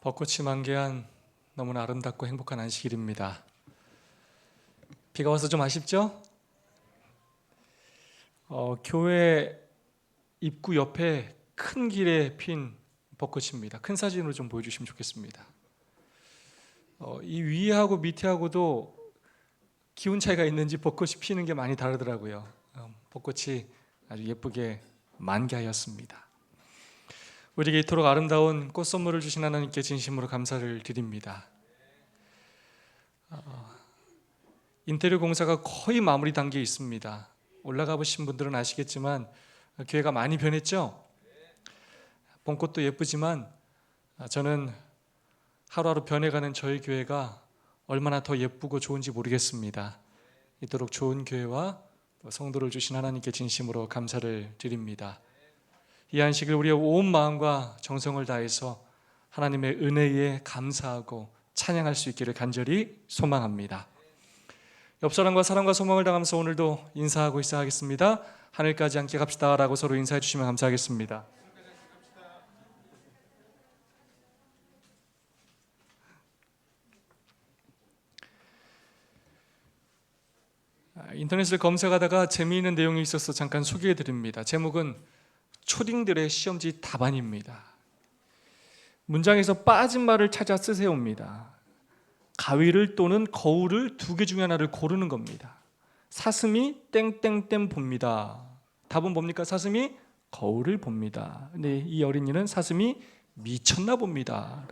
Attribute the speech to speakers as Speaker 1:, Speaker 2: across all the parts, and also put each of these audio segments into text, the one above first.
Speaker 1: 벚꽃이 만개한 너무나 아름답고 행복한 안식일입니다. 비가 와서 좀 아쉽죠? 교회 입구 옆에 큰 길에 핀 벚꽃입니다. 큰 사진으로 좀 보여주시면 좋겠습니다. 이 위하고 밑에하고도 기온 차이가 있는지 벚꽃이 피는 게 많이 다르더라고요. 벚꽃이 아주 예쁘게 만개하였습니다. 우리에게 이토록 아름다운 꽃 선물을 주신 하나님께 진심으로 감사를 드립니다. 인테리어 공사가 거의 마무리 단계에 있습니다. 올라가 보신 분들은 아시겠지만 교회가 많이 변했죠? 봄꽃도 예쁘지만 저는 하루하루 변해가는 저희 교회가 얼마나 더 예쁘고 좋은지 모르겠습니다. 이토록 좋은 교회와 성도를 주신 하나님께 진심으로 감사를 드립니다. 이 안식을 우리의 온 마음과 정성을 다해서 하나님의 은혜에 감사하고 찬양할 수 있기를 간절히 소망합니다. 옆 사람과 사랑과 소망을 당하면서 오늘도 인사하고 있어야 하겠습니다. 하늘까지 함께 갑시다 라고 서로 인사해 주시면 감사하겠습니다. 인터넷을 검색하다가 재미있는 내용이 있어서 잠깐 소개해 드립니다. 제목은 초딩들의 시험지 답안입니다. 문장에서 빠진 말을 찾아 쓰세요입니다. 가위를 또는 거울을 두 개 중에 하나를 고르는 겁니다. 사슴이 땡땡땡 봅니다. 답은 뭡니까? 사슴이 거울을 봅니다. 근데 이 어린이는 사슴이 미쳤나 봅니다.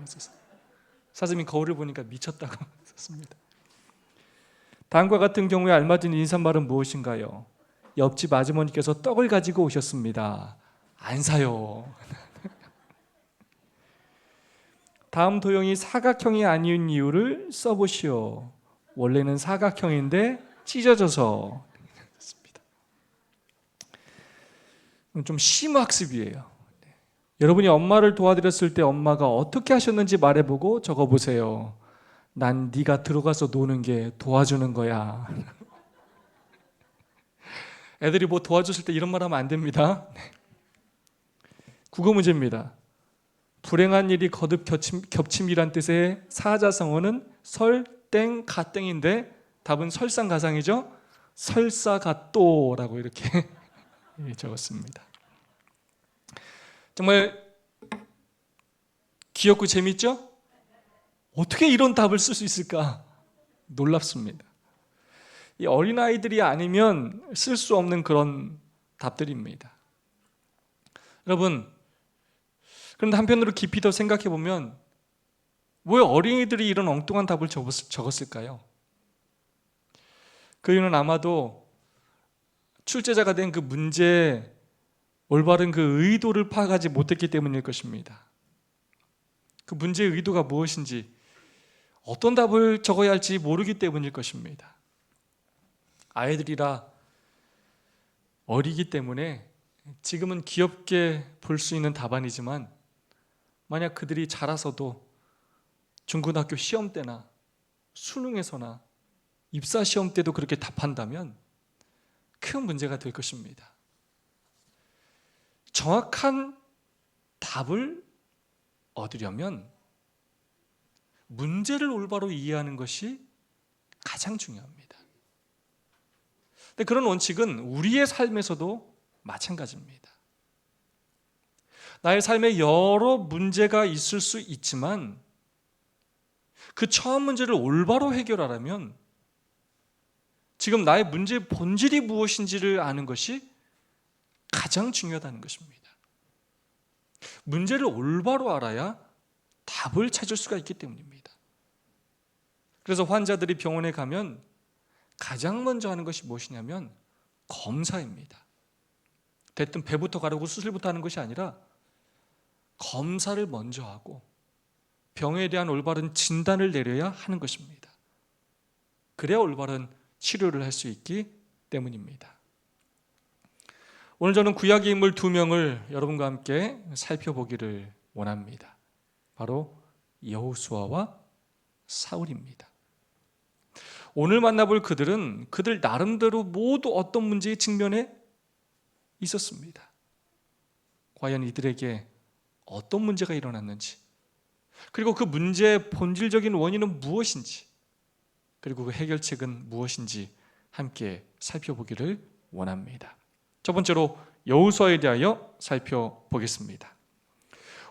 Speaker 1: 사슴이 거울을 보니까 미쳤다고 썼습니다. 다음과 같은 경우에 알맞은 인사말은 무엇인가요? 옆집 아주머니께서 떡을 가지고 오셨습니다. 안 사요. 다음 도형이 사각형이 아닌 이유를 써보시오. 원래는 사각형인데 찢어져서. 좀 심학습이에요. 여러분이 엄마를 도와드렸을 때 엄마가 어떻게 하셨는지 말해보고 적어보세요. 난 네가 들어가서 노는 게 도와주는 거야. 애들이 뭐 도와줬을 때 이런 말 하면 안 됩니다. 국어 문제입니다. 불행한 일이 거듭 겹침이란 뜻의 사자성어는 설땡 가땡인데 답은 설상가상이죠. 설사가또라고 이렇게 적었습니다. 정말 귀엽고 재밌죠? 어떻게 이런 답을 쓸 수 있을까? 놀랍습니다. 이 어린아이들이 아니면 쓸 수 없는 그런 답들입니다. 여러분, 그런데 한편으로 깊이 더 생각해 보면 왜 어린이들이 이런 엉뚱한 답을 적었을까요? 그 이유는 아마도 출제자가 된 그 문제의 올바른 그 의도를 파악하지 못했기 때문일 것입니다. 그 문제의 의도가 무엇인지, 어떤 답을 적어야 할지 모르기 때문일 것입니다. 아이들이라 어리기 때문에 지금은 귀엽게 볼 수 있는 답안이지만 만약 그들이 자라서도 중고등학교 시험 때나 수능에서나 입사 시험 때도 그렇게 답한다면 큰 문제가 될 것입니다. 정확한 답을 얻으려면 문제를 올바로 이해하는 것이 가장 중요합니다. 근데 그런 원칙은 우리의 삶에서도 마찬가지입니다. 나의 삶에 여러 문제가 있을 수 있지만 그 처음 문제를 올바로 해결하려면 지금 나의 문제의 본질이 무엇인지를 아는 것이 가장 중요하다는 것입니다. 문제를 올바로 알아야 답을 찾을 수가 있기 때문입니다. 그래서 환자들이 병원에 가면 가장 먼저 하는 것이 무엇이냐면 검사입니다. 대뜸 배부터 가르고 수술부터 하는 것이 아니라 검사를 먼저 하고 병에 대한 올바른 진단을 내려야 하는 것입니다. 그래야 올바른 치료를 할 수 있기 때문입니다. 오늘 저는 구약의 인물 2명을 여러분과 함께 살펴보기를 원합니다. 바로 여호수아와 사울입니다. 오늘 만나볼 그들은 그들 나름대로 모두 어떤 문제에 직면해 있었습니다. 과연 이들에게 어떤 문제가 일어났는지, 그리고 그 문제의 본질적인 원인은 무엇인지, 그리고 그 해결책은 무엇인지 함께 살펴보기를 원합니다. 첫 번째로 여호수아에 대하여 살펴보겠습니다.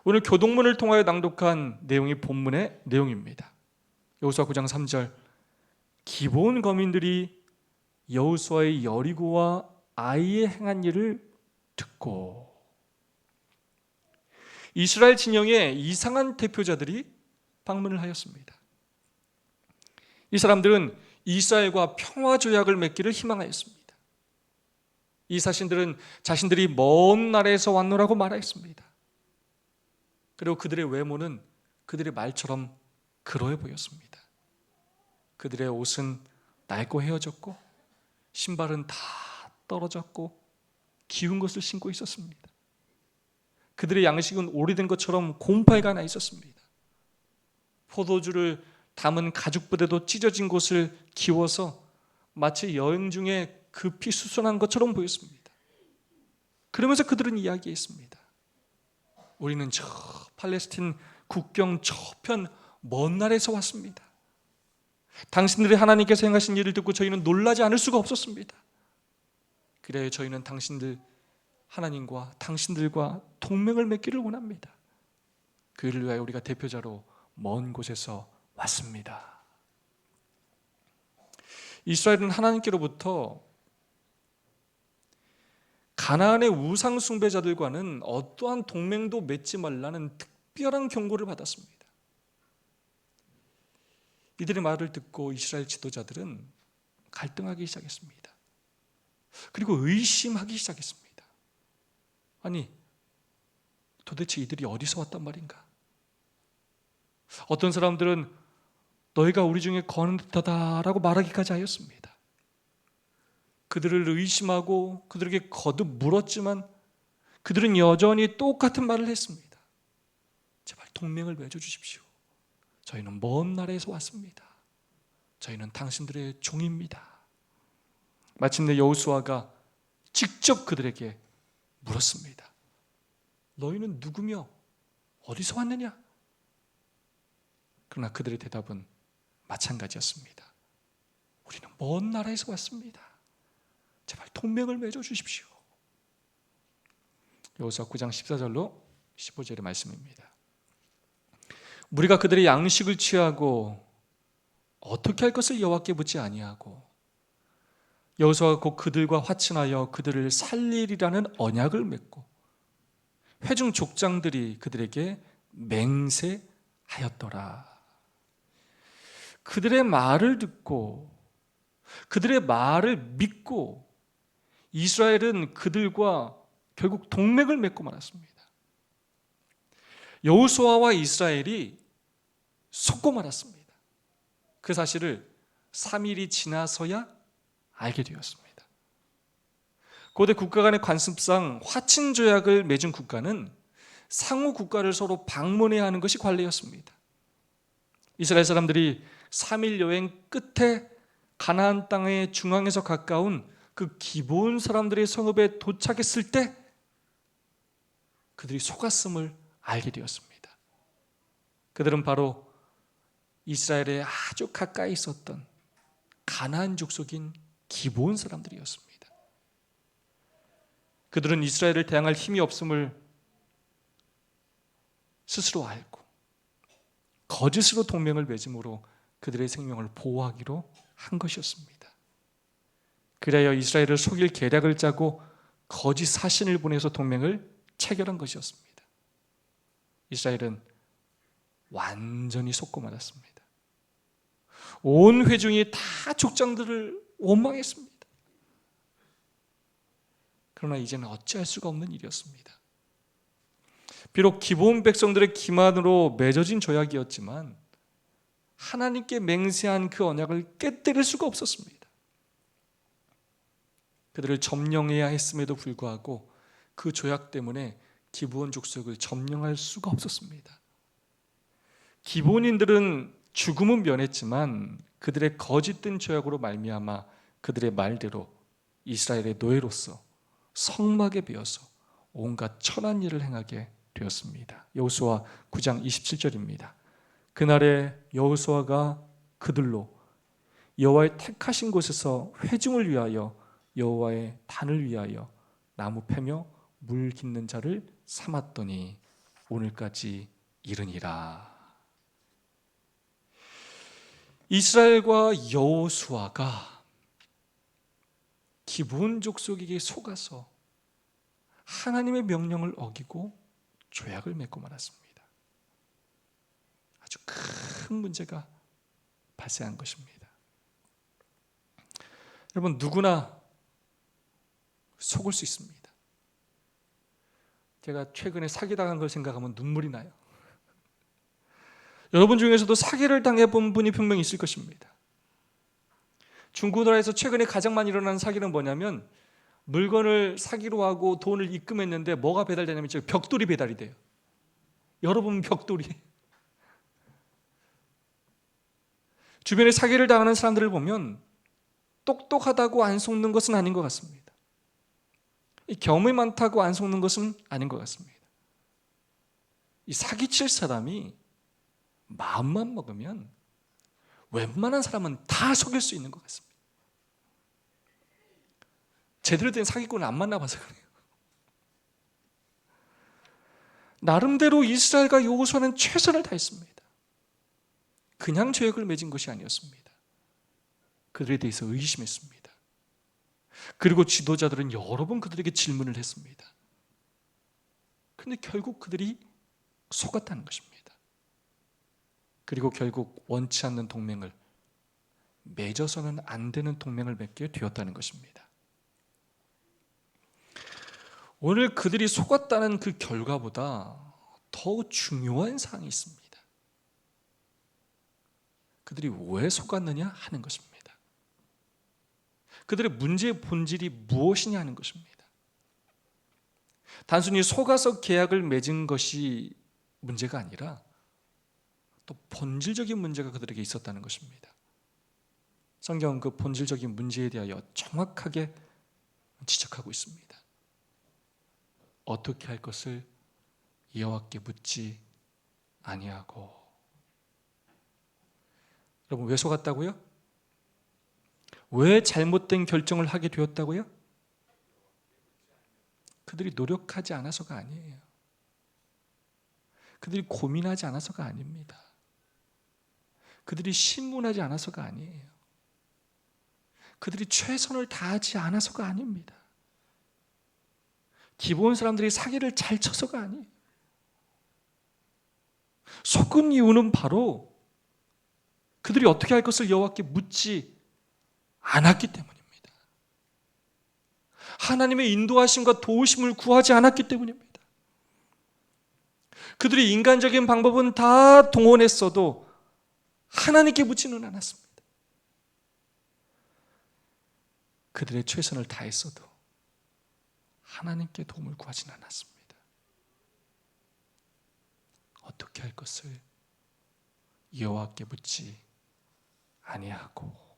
Speaker 1: 오늘 교동문을 통하여 낭독한 내용이 본문의 내용입니다. 여호수아 9장 3절, 기브온 거민들이 여호수아의 여리고와 아이에 행한 일을 듣고, 이스라엘 진영의 이상한 대표자들이 방문을 하였습니다. 이 사람들은 이스라엘과 평화 조약을 맺기를 희망하였습니다. 이 사신들은 자신들이 먼 나라에서 왔노라고 말하였습니다. 그리고 그들의 외모는 그들의 말처럼 그러해 보였습니다. 그들의 옷은 낡고 헤어졌고 신발은 다 떨어졌고 기운 것을 신고 있었습니다. 그들의 양식은 오래된 것처럼 곰팡이가 나 있었습니다. 포도주를 담은 가죽 부대도 찢어진 곳을 기워서 마치 여행 중에 급히 수선한 것처럼 보였습니다. 그러면서 그들은 이야기했습니다. 우리는 저 팔레스틴 국경 저편 먼 나라에서 왔습니다. 당신들이 하나님께서 행하신 일을 듣고 저희는 놀라지 않을 수가 없었습니다. 그래야 저희는 당신들 하나님과 당신들과 동맹을 맺기를 원합니다. 그 일을 위하여 우리가 대표자로 먼 곳에서 왔습니다. 이스라엘은 하나님께로부터 가나안의 우상 숭배자들과는 어떠한 동맹도 맺지 말라는 특별한 경고를 받았습니다. 이들의 말을 듣고 이스라엘 지도자들은 갈등하기 시작했습니다. 그리고 의심하기 시작했습니다. 아니, 도대체 이들이 어디서 왔단 말인가? 어떤 사람들은 너희가 우리 중에 거는 듯하다라고 말하기까지 하였습니다. 그들을 의심하고 그들에게 거듭 물었지만 그들은 여전히 똑같은 말을 했습니다. 제발 동맹을 맺어주십시오. 저희는 먼 나라에서 왔습니다. 저희는 당신들의 종입니다. 마침내 여호수아가 직접 그들에게 물었습니다. 너희는 누구며 어디서 왔느냐? 그러나 그들의 대답은 마찬가지였습니다. 우리는 먼 나라에서 왔습니다. 제발 동맹을 맺어주십시오. 여호수아 9장 14절로 15절의 말씀입니다. 우리가 그들의 양식을 취하고 어떻게 할 것을 여호와께 묻지 아니하고 여호수아가 곧 그들과 화친하여 그들을 살리리라는 언약을 맺고 회중 족장들이 그들에게 맹세하였더라. 그들의 말을 듣고 그들의 말을 믿고 이스라엘은 그들과 결국 동맹을 맺고 말았습니다. 여호수아와 이스라엘이 속고 말았습니다. 그 사실을 3일이 지나서야 알게 되었습니다. 고대 국가 간의 관습상 화친 조약을 맺은 국가는 상호 국가를 서로 방문해야 하는 것이 관례였습니다. 이스라엘 사람들이 3일 여행 끝에 가나안 땅의 중앙에서 가까운 그 기브온 사람들의 성읍에 도착했을 때 그들이 속았음을 알게 되었습니다. 그들은 바로 이스라엘에 아주 가까이 있었던 가나안 족속인 기브온 사람들이었습니다. 그들은 이스라엘을 대항할 힘이 없음을 스스로 알고 거짓으로 동맹을 맺음으로 그들의 생명을 보호하기로 한 것이었습니다. 그래야 이스라엘을 속일 계략을 짜고 거짓 사신을 보내서 동맹을 체결한 것이었습니다. 이스라엘은 완전히 속고 말았습니다. 온 회중이 다 족장들을 원망했습니다. 그러나 이제는 어찌할 수가 없는 일이었습니다. 비록 기브온 백성들의 기만으로 맺어진 조약이었지만 하나님께 맹세한 그 언약을 깨뜨릴 수가 없었습니다. 그들을 점령해야 했음에도 불구하고 그 조약 때문에 기브온 족속을 점령할 수가 없었습니다. 기브온인들은 죽음은 면했지만 그들의 거짓된 조약으로 말미암아 그들의 말대로 이스라엘의 노예로서 성막에 베어서 온갖 천한 일을 행하게 되었습니다. 여호수아 9장 27절입니다. 그날에 여호수아가 그들로 여호와의 택하신 곳에서 회중을 위하여 여호와의 단을 위하여 나무 패며 물 깃는 자를 삼았더니 오늘까지 이르니라. 이스라엘과 여호수아가 기브온 족속에게 속아서 하나님의 명령을 어기고 조약을 맺고 말았습니다. 아주 큰 문제가 발생한 것입니다. 여러분, 누구나 속을 수 있습니다. 제가 최근에 사기당한 걸 생각하면 눈물이 나요. 여러분 중에서도 사기를 당해본 분이 분명히 있을 것입니다. 중고나라에서 최근에 가장 많이 일어나는 사기는 뭐냐면 물건을 사기로 하고 돈을 입금했는데 뭐가 배달되냐면 벽돌이 배달이 돼요. 여러분, 벽돌이. 주변에 사기를 당하는 사람들을 보면 똑똑하다고 안 속는 것은 아닌 것 같습니다. 경험이 많다고 안 속는 것은 아닌 것 같습니다. 이 사기칠 사람이 마음만 먹으면 웬만한 사람은 다 속일 수 있는 것 같습니다. 제대로 된 사기꾼을 안 만나봐서 그래요. 나름대로 이스라엘과 여호수아는 최선을 다했습니다. 그냥 조약을 맺은 것이 아니었습니다. 그들에 대해서 의심했습니다. 그리고 지도자들은 여러 번 그들에게 질문을 했습니다. 그런데 결국 그들이 속았다는 것입니다. 그리고 결국 원치 않는 동맹을, 맺어서는 안 되는 동맹을 맺게 되었다는 것입니다. 오늘 그들이 속았다는 그 결과보다 더 중요한 사항이 있습니다. 그들이 왜 속았느냐 하는 것입니다. 그들의 문제의 본질이 무엇이냐 하는 것입니다. 단순히 속아서 계약을 맺은 것이 문제가 아니라 또 본질적인 문제가 그들에게 있었다는 것입니다. 성경은 그 본질적인 문제에 대하여 정확하게 지적하고 있습니다. 어떻게 할 것을 여호와께 묻지 아니하고. 여러분, 왜 속았다고요? 왜 잘못된 결정을 하게 되었다고요? 그들이 노력하지 않아서가 아니에요. 그들이 고민하지 않아서가 아닙니다. 그들이 신문하지 않아서가 아니에요. 그들이 최선을 다하지 않아서가 아닙니다. 기본 사람들이 사기를 잘 쳐서가 아니에요. 속은 이유는 바로 그들이 어떻게 할 것을 여호와께 묻지 않았기 때문입니다. 하나님의 인도하심과 도우심을 구하지 않았기 때문입니다. 그들이 인간적인 방법은 다 동원했어도 하나님께 묻지는 않았습니다. 그들의 최선을 다했어도 하나님께 도움을 구하지는 않았습니다. 어떻게 할 것을 여호와께 묻지 아니하고.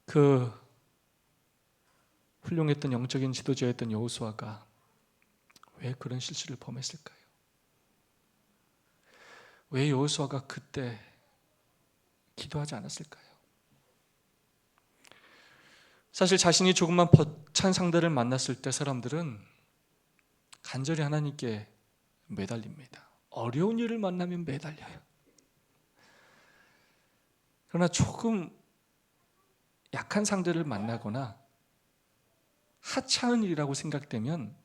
Speaker 1: 그 훌륭했던 영적인 지도자였던 여호수아가 왜 그런 실수를 범했을까요? 왜 여호수아가 그때 기도하지 않았을까요? 사실 자신이 조금만 벅찬 상대를 만났을 때 사람들은 간절히 하나님께 매달립니다. 어려운 일을 만나면 매달려요. 그러나 조금 약한 상대를 만나거나 하찮은 일이라고 생각되면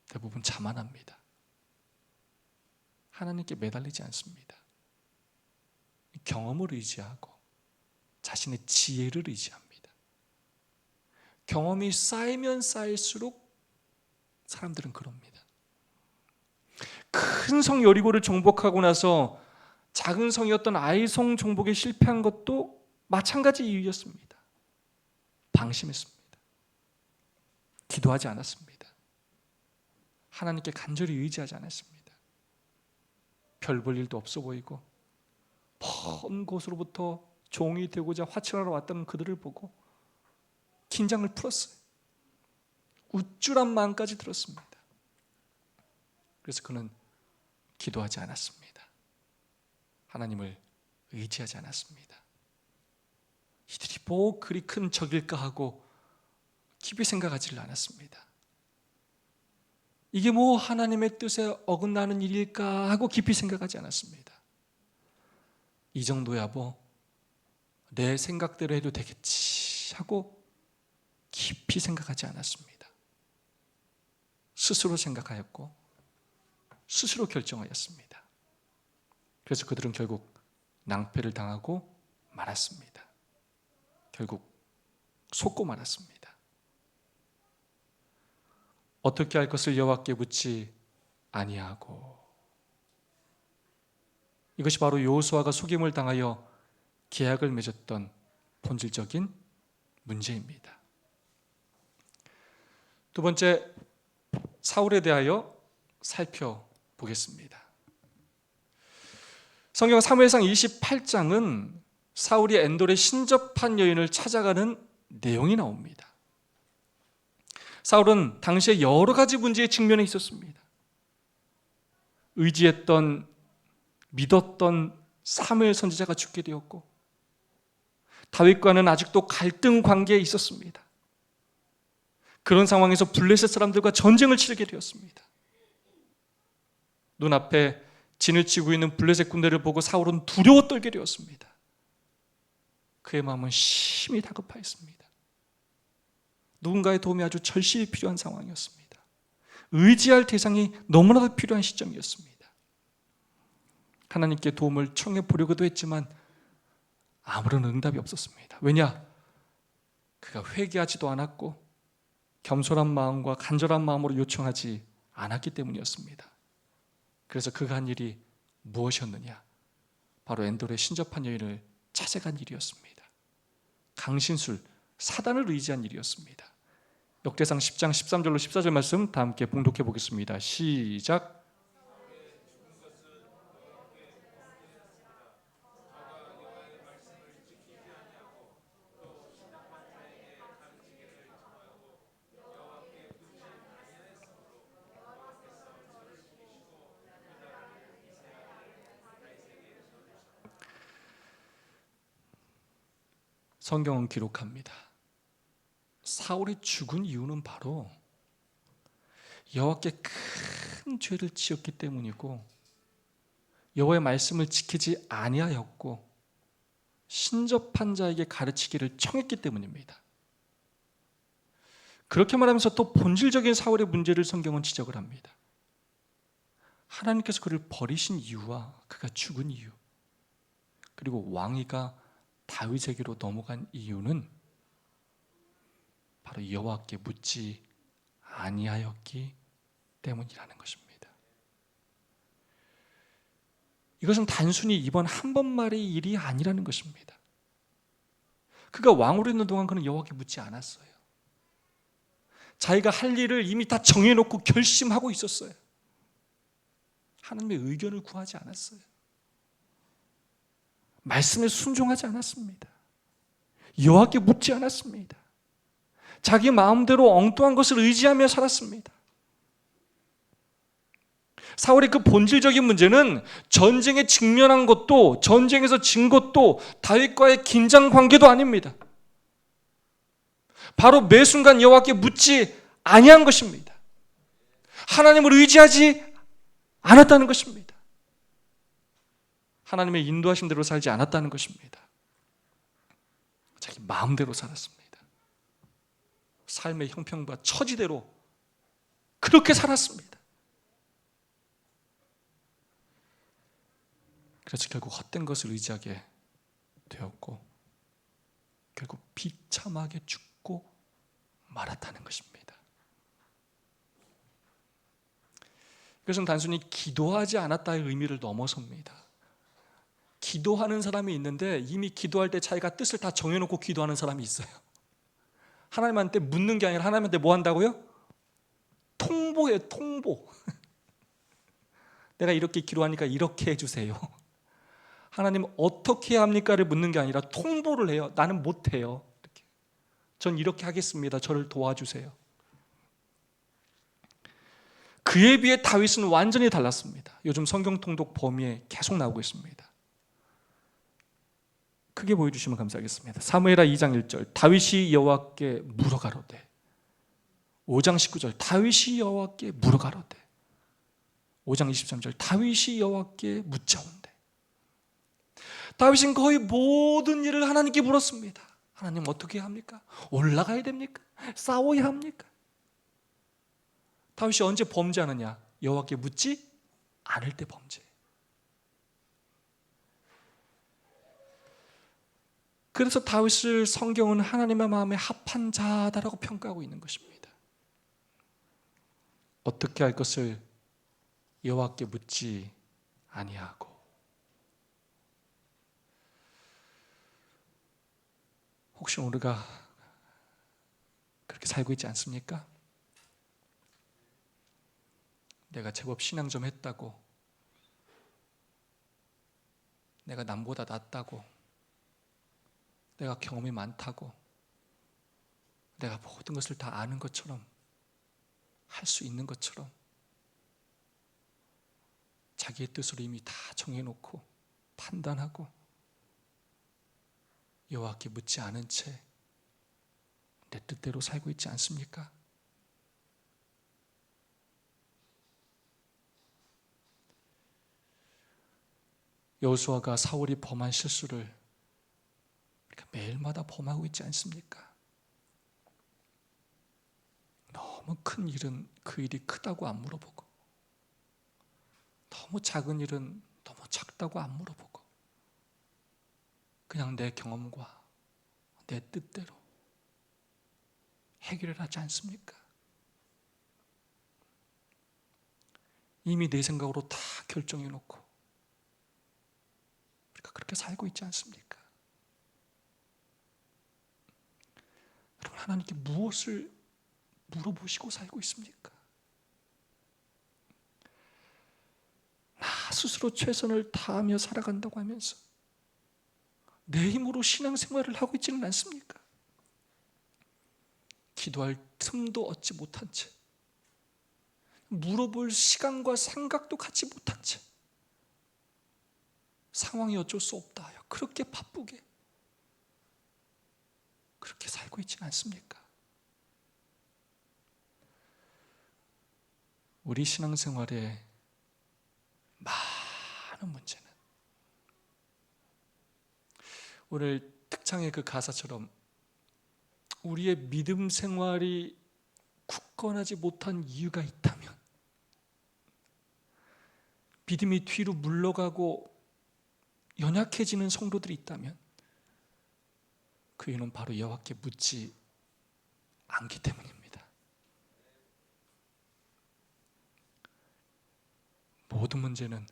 Speaker 1: 대부분 자만합니다. 하나님께 매달리지 않습니다. 경험을 의지하고 자신의 지혜를 의지합니다. 경험이 쌓이면 쌓일수록 사람들은 그럽니다. 큰 성 여리고를 정복하고 나서 작은 성이었던 아이성 정복에 실패한 것도 마찬가지 이유였습니다. 방심했습니다. 기도하지 않았습니다. 하나님께 간절히 의지하지 않았습니다. 별 볼 일도 없어 보이고 먼 곳으로부터 종이 되고자 화친하러 왔던 그들을 보고 긴장을 풀었어요. 우쭐한 마음까지 들었습니다. 그래서 그는 기도하지 않았습니다. 하나님을 의지하지 않았습니다. 이들이 뭐 그리 큰 적일까 하고 깊이 생각하지를 않았습니다. 이게 뭐 하나님의 뜻에 어긋나는 일일까 하고 깊이 생각하지 않았습니다. 이 정도야 뭐 내 생각대로 해도 되겠지 하고 깊이 생각하지 않았습니다. 스스로 생각하였고 스스로 결정하였습니다. 그래서 그들은 결국 낭패를 당하고 말았습니다. 결국 속고 말았습니다. 어떻게 할 것을 여호와께 묻지 아니하고. 이것이 바로 여호수아가 속임을 당하여 계약을 맺었던 본질적인 문제입니다. 두 번째, 사울에 대하여 살펴보겠습니다. 성경 사무엘상 28장은 사울이 엔돌의 신접한 여인을 찾아가는 내용이 나옵니다. 사울은 당시에 여러 가지 문제에 직면해 있었습니다. 의지했던, 믿었던 사무엘 선지자가 죽게 되었고, 다윗과는 아직도 갈등 관계에 있었습니다. 그런 상황에서 블레셋 사람들과 전쟁을 치르게 되었습니다. 눈앞에 진을 치고 있는 블레셋 군대를 보고 사울은 두려워 떨게 되었습니다. 그의 마음은 심히 다급하였습니다. 누군가의 도움이 아주 절실히 필요한 상황이었습니다. 의지할 대상이 너무나도 필요한 시점이었습니다. 하나님께 도움을 청해 보려고도 했지만 아무런 응답이 없었습니다. 왜냐? 그가 회개하지도 않았고 겸손한 마음과 간절한 마음으로 요청하지 않았기 때문이었습니다. 그래서 그가 한 일이 무엇이었느냐? 바로 엔돌의 신접한 여인을 찾아간 일이었습니다. 강신술, 사단을 의지한 일이었습니다. 역대상 10장 13절로 14절 말씀 다 함께 봉독해 보겠습니다. 시작. 성경은 기록합니다. 사울이 죽은 이유는 바로 여호와께 큰 죄를 지었기 때문이고 여호와의 말씀을 지키지 아니하였고 신접한 자에게 가르치기를 청했기 때문입니다. 그렇게 말하면서 또 본질적인 사울의 문제를 성경은 지적을 합니다. 하나님께서 그를 버리신 이유와 그가 죽은 이유, 그리고 왕위가 다윗에게로 넘어간 이유는 바로 여호와께 묻지 아니하였기 때문이라는 것입니다. 이것은 단순히 이번 한 번만의 일이 아니라는 것입니다. 그가 왕으로 있는 동안 그는 여호와께 묻지 않았어요. 자기가 할 일을 이미 다 정해놓고 결심하고 있었어요. 하나님의 의견을 구하지 않았어요. 말씀에 순종하지 않았습니다. 여호와께 묻지 않았습니다. 자기 마음대로 엉뚱한 것을 의지하며 살았습니다. 사울의 그 본질적인 문제는 전쟁에 직면한 것도, 전쟁에서 진 것도, 다윗과의 긴장 관계도 아닙니다. 바로 매 순간 여호와께 묻지 아니한 것입니다. 하나님을 의지하지 않았다는 것입니다. 하나님의 인도하신 대로 살지 않았다는 것입니다. 자기 마음대로 살았습니다. 삶의 형편과 처지대로 그렇게 살았습니다. 그래서 결국 헛된 것을 의지하게 되었고 결국 비참하게 죽고 말았다는 것입니다. 이것은 단순히 기도하지 않았다의 의미를 넘어섭니다. 기도하는 사람이 있는데 이미 기도할 때 자기가 뜻을 다 정해놓고 기도하는 사람이 있어요. 하나님한테 묻는 게 아니라 하나님한테 뭐 한다고요? 통보해요. 통보. 내가 이렇게 기도하니까 이렇게 해주세요. 하나님 어떻게 해야 합니까를 묻는 게 아니라 통보를 해요. 나는 못해요. 이렇게. 전 이렇게 하겠습니다. 저를 도와주세요. 그에 비해 다윗은 완전히 달랐습니다. 요즘 성경 통독 범위에 계속 나오고 있습니다. 크게 보여주시면 감사하겠습니다. 사무엘하 2장 1절 다윗이 여호와께 물어가로되, 5장 19절 다윗이 여호와께 물어가로되, 5장 23절 다윗이 여호와께 묻자온대. 다윗은 거의 모든 일을 하나님께 물었습니다. 하나님 어떻게 합니까? 올라가야 됩니까? 싸워야 합니까? 다윗이 언제 범죄하느냐? 여호와께 묻지 않을 때 범죄. 그래서 다윗을 성경은 하나님의 마음에 합한 자다라고 평가하고 있는 것입니다. 어떻게 할 것을 여호와께 묻지 아니하고. 혹시 우리가 그렇게 살고 있지 않습니까? 내가 제법 신앙 좀 했다고, 내가 남보다 낫다고, 내가 경험이 많다고, 내가 모든 것을 다 아는 것처럼, 할 수 있는 것처럼 자기의 뜻으로 이미 다 정해놓고 판단하고 여호와께 묻지 않은 채 내 뜻대로 살고 있지 않습니까? 여호수아가 사울이 범한 실수를 우리가 매일마다 범하고 있지 않습니까? 너무 큰 일은 그 일이 크다고 안 물어보고, 너무 작은 일은 너무 작다고 안 물어보고, 그냥 내 경험과 내 뜻대로 해결을 하지 않습니까? 이미 내 생각으로 다 결정해놓고 우리가 그렇게 살고 있지 않습니까? 여러분, 하나님께 무엇을 물어보시고 살고 있습니까? 나 스스로 최선을 다하며 살아간다고 하면서 내 힘으로 신앙생활을 하고 있지는 않습니까? 기도할 틈도 얻지 못한 채, 물어볼 시간과 생각도 갖지 못한 채, 상황이 어쩔 수 없다 하여 그렇게 바쁘게 그렇게 살고 있지는 않습니까? 우리 신앙생활의 많은 문제는 오늘 특창의 그 가사처럼 우리의 믿음 생활이 굳건하지 못한 이유가 있다면, 믿음이 뒤로 물러가고 연약해지는 성도들이 있다면 그 이유는 바로 여호와께 묻지 않기 때문입니다. 모든 문제는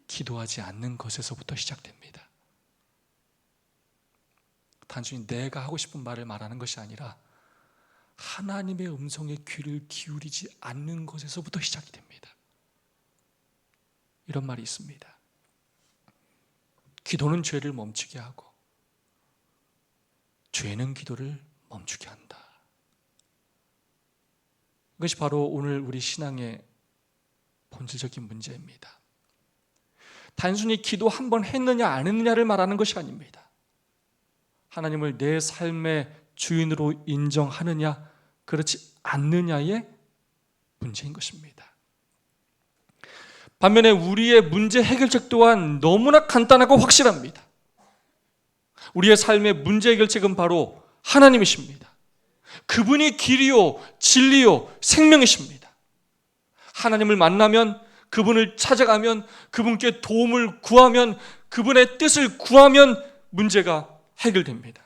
Speaker 1: 기도하지 않는 것에서부터 시작됩니다. 단순히 내가 하고 싶은 말을 말하는 것이 아니라 하나님의 음성에 귀를 기울이지 않는 것에서부터 시작이 됩니다. 이런 말이 있습니다. 기도는 죄를 멈추게 하고 죄는 기도를 멈추게 한다. 이것이 바로 오늘 우리 신앙의 본질적인 문제입니다. 단순히 기도 한 번 했느냐 안 했느냐를 말하는 것이 아닙니다. 하나님을 내 삶의 주인으로 인정하느냐 그렇지 않느냐의 문제인 것입니다. 반면에 우리의 문제 해결책 또한 너무나 간단하고 확실합니다. 우리의 삶의 문제 해결책은 바로 하나님이십니다. 그분이 길이요 진리요 생명이십니다. 하나님을 만나면, 그분을 찾아가면, 그분께 도움을 구하면, 그분의 뜻을 구하면 문제가 해결됩니다.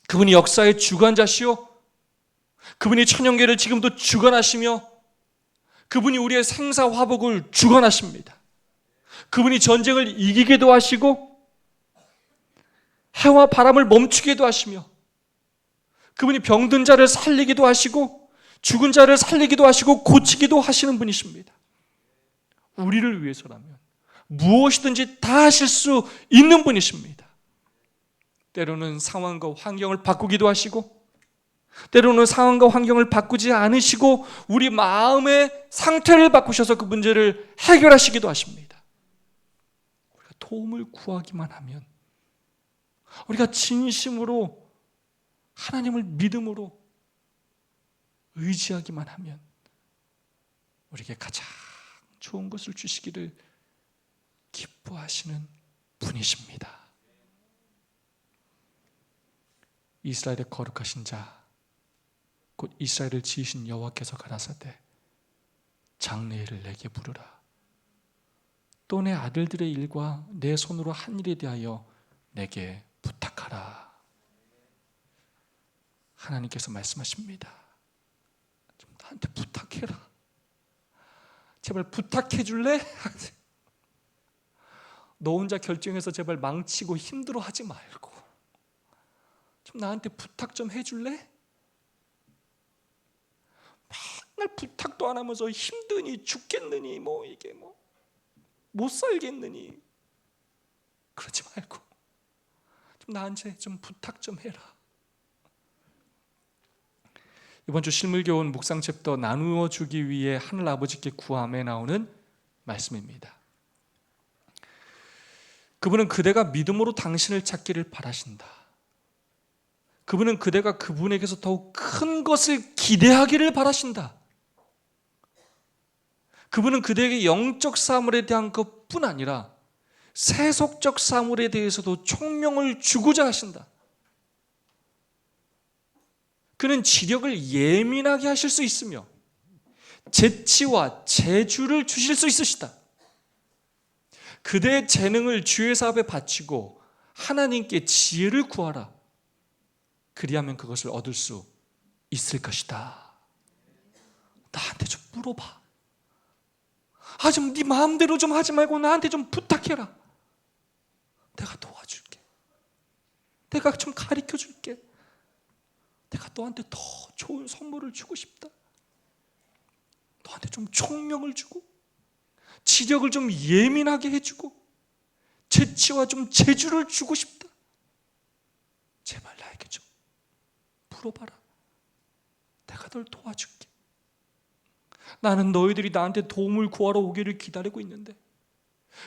Speaker 1: 그분이 역사의 주관자시요, 그분이 천연계를 지금도 주관하시며, 그분이 우리의 생사화복을 주관하십니다. 그분이 전쟁을 이기게도 하시고 해와 바람을 멈추게도 하시며, 그분이 병든 자를 살리기도 하시고 죽은 자를 살리기도 하시고 고치기도 하시는 분이십니다. 우리를 위해서라면 무엇이든지 다 하실 수 있는 분이십니다. 때로는 상황과 환경을 바꾸기도 하시고, 때로는 상황과 환경을 바꾸지 않으시고 우리 마음의 상태를 바꾸셔서 그 문제를 해결하시기도 하십니다. 우리가 도움을 구하기만 하면, 우리가 진심으로 하나님을 믿음으로 의지하기만 하면 우리에게 가장 좋은 것을 주시기를 기뻐하시는 분이십니다. 이스라엘의 거룩하신 자 곧 이스라엘을 지으신 여호와께서 가라사대 장래일을 내게 부르라. 또 내 아들들의 일과 내 손으로 한 일에 대하여 내게 부탁하라. 하나님께서 말씀하십니다. 좀 나한테 부탁해라. 제발 부탁해 줄래? 너 혼자 결정해서 제발 망치고 힘들어하지 말고 좀 나한테 부탁 좀 해줄래? 맨날 부탁도 안 하면서 힘드니 죽겠느니 이게 못 살겠느니 그러지 말고 좀 나한테 좀 부탁 좀 해라. 이번 주 실물교훈 묵상 챕터 나누어 주기 위해 하늘 아버지께 구함에 나오는 말씀입니다. 그분은 그대가 믿음으로 당신을 찾기를 바라신다. 그분은 그대가 그분에게서 더욱 큰 것을 기대하기를 바라신다. 그분은 그대에게 영적 사물에 대한 것뿐 아니라 세속적 사물에 대해서도 총명을 주고자 하신다. 그는 지력을 예민하게 하실 수 있으며 재치와 재주를 주실 수 있으시다. 그대의 재능을 주의 사업에 바치고 하나님께 지혜를 구하라. 그리하면 그것을 얻을 수 있을 것이다. 나한테 좀 물어봐. 좀 네 마음대로 좀 하지 말고 나한테 좀 부탁해라. 내가 도와줄게. 내가 좀 가르쳐줄게. 내가 너한테 더 좋은 선물을 주고 싶다. 너한테 좀 총명을 주고 지력을 좀 예민하게 해주고 재치와 좀 재주를 주고 싶다. 제발 나에게 좀 물어봐라. 내가 널 도와줄게. 나는 너희들이 나한테 도움을 구하러 오기를 기다리고 있는데,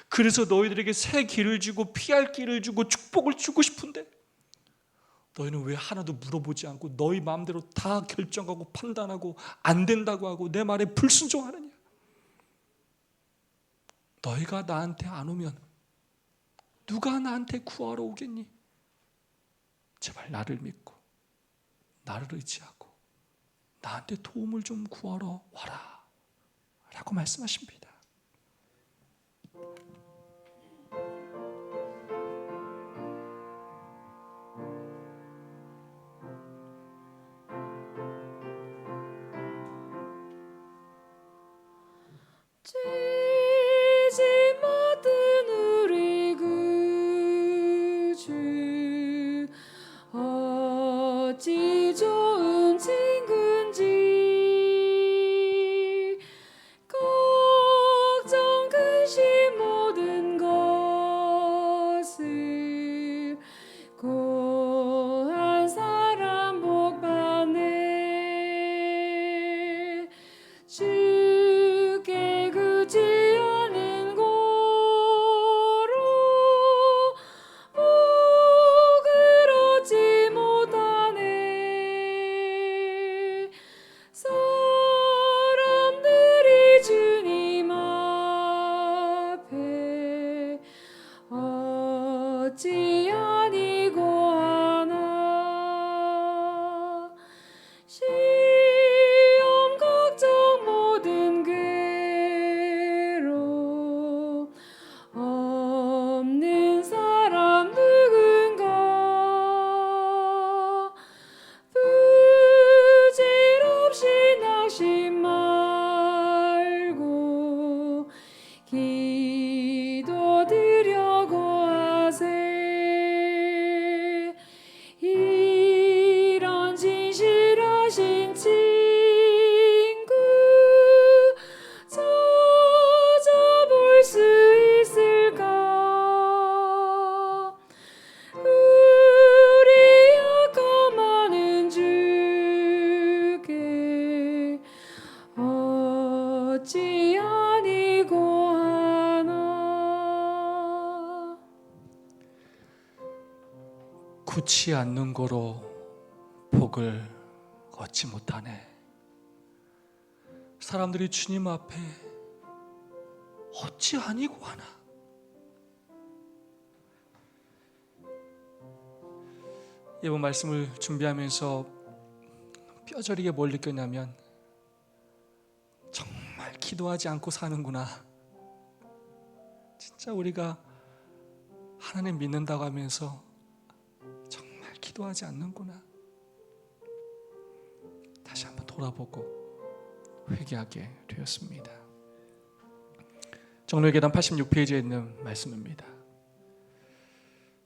Speaker 1: 그래서 너희들에게 새 길을 주고 피할 길을 주고 축복을 주고 싶은데 너희는 왜 하나도 물어보지 않고 너희 마음대로 다 결정하고 판단하고 안 된다고 하고 내 말에 불순종하느냐? 너희가 나한테 안 오면 누가 나한테 구하러 오겠니? 제발 나를 믿고 나를 의지하고 나한테 도움을 좀 구하러 와라 라고 말씀하십니다.
Speaker 2: 죄지 못한 우리 구주 어찌 좋은 친구인지 걱정 근심 모든 것을 고한 사람 복 받네. 주께 구지하는 고로 복을 얻지 못하네. 사람들이 주님 앞에 어찌 아니고 하나. 시험 걱정 모든 괴로 없는 사람 누군가. 부질없이 낙심 말고 기도드려 고하세.
Speaker 1: 굳지 않는 거로 복을 얻지 못하네. 사람들이 주님 앞에 어찌 아니고 하나. 이번 말씀을 준비하면서 뼈저리게 뭘 느꼈냐면 정말 기도하지 않고 사는구나. 진짜 우리가 하나님 믿는다고 하면서 정말 기도하지 않는구나. 다시 한번 돌아보고 회개하게 되었습니다. 정로의 계단 86페이지에 있는 말씀입니다.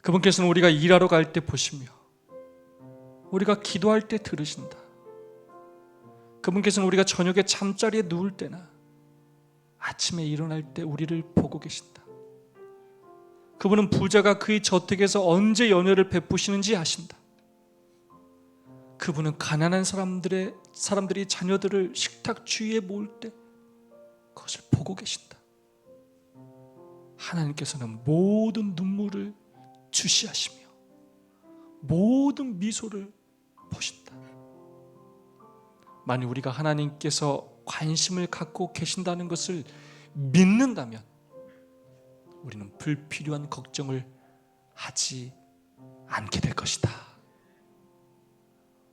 Speaker 1: 그분께서는 우리가 일하러 갈 때 보시며 우리가 기도할 때 들으신다. 그분께서는 우리가 저녁에 잠자리에 누울 때나 아침에 일어날 때 우리를 보고 계신다. 그분은 부자가 그의 저택에서 언제 연회를 베푸시는지 아신다. 그분은 가난한 사람들이 자녀들을 식탁 주위에 모을 때 그것을 보고 계신다. 하나님께서는 모든 눈물을 주시하시며 모든 미소를 보신다. 만약 우리가 하나님께서 관심을 갖고 계신다는 것을 믿는다면 우리는 불필요한 걱정을 하지 않게 될 것이다.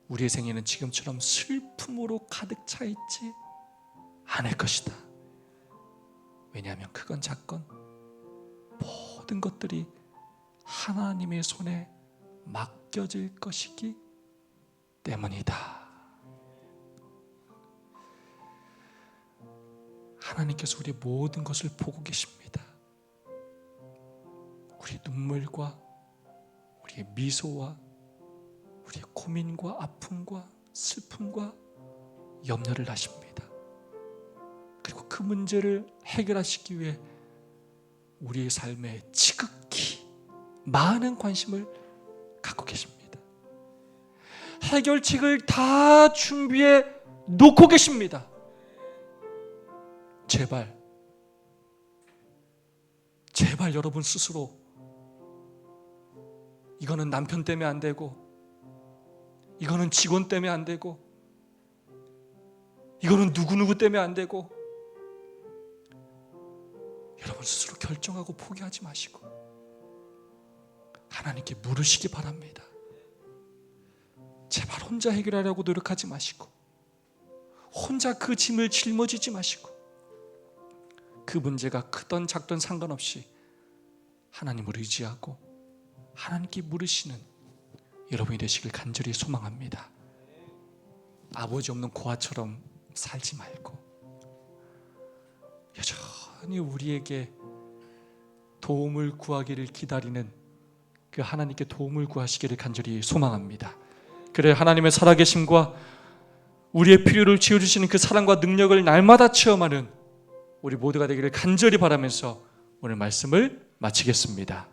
Speaker 1: 우리의 생애는 지금처럼 슬픔으로 가득 차 있지 않을 것이다. 왜냐하면 크건 작건 모든 것들이 하나님의 손에 맡겨질 것이기 때문이다. 하나님께서 우리의 모든 것을 보고 계십니다. 우리의 눈물과 우리의 미소와 우리의 고민과 아픔과 슬픔과 염려를 하십니다. 그리고 그 문제를 해결하시기 위해 우리의 삶에 지극히 많은 관심을 갖고 계십니다. 해결책을 다 준비해 놓고 계십니다. 제발 여러분 스스로 이거는 남편 때문에 안 되고 이거는 직원 때문에 안 되고 이거는 누구누구 때문에 안 되고 여러분 스스로 결정하고 포기하지 마시고 하나님께 물으시기 바랍니다. 제발 혼자 해결하려고 노력하지 마시고 혼자 그 짐을 짊어지지 마시고 그 문제가 크던 작던 상관없이 하나님을 의지하고 하나님께 물으시는 여러분이 되시길 간절히 소망합니다. 아버지 없는 고아처럼 살지 말고 여전히 우리에게 도움을 구하기를 기다리는 그 하나님께 도움을 구하시기를 간절히 소망합니다. 그래 하나님의 살아계심과 우리의 필요를 채워주시는 그 사랑과 능력을 날마다 체험하는 우리 모두가 되기를 간절히 바라면서 오늘 말씀을 마치겠습니다.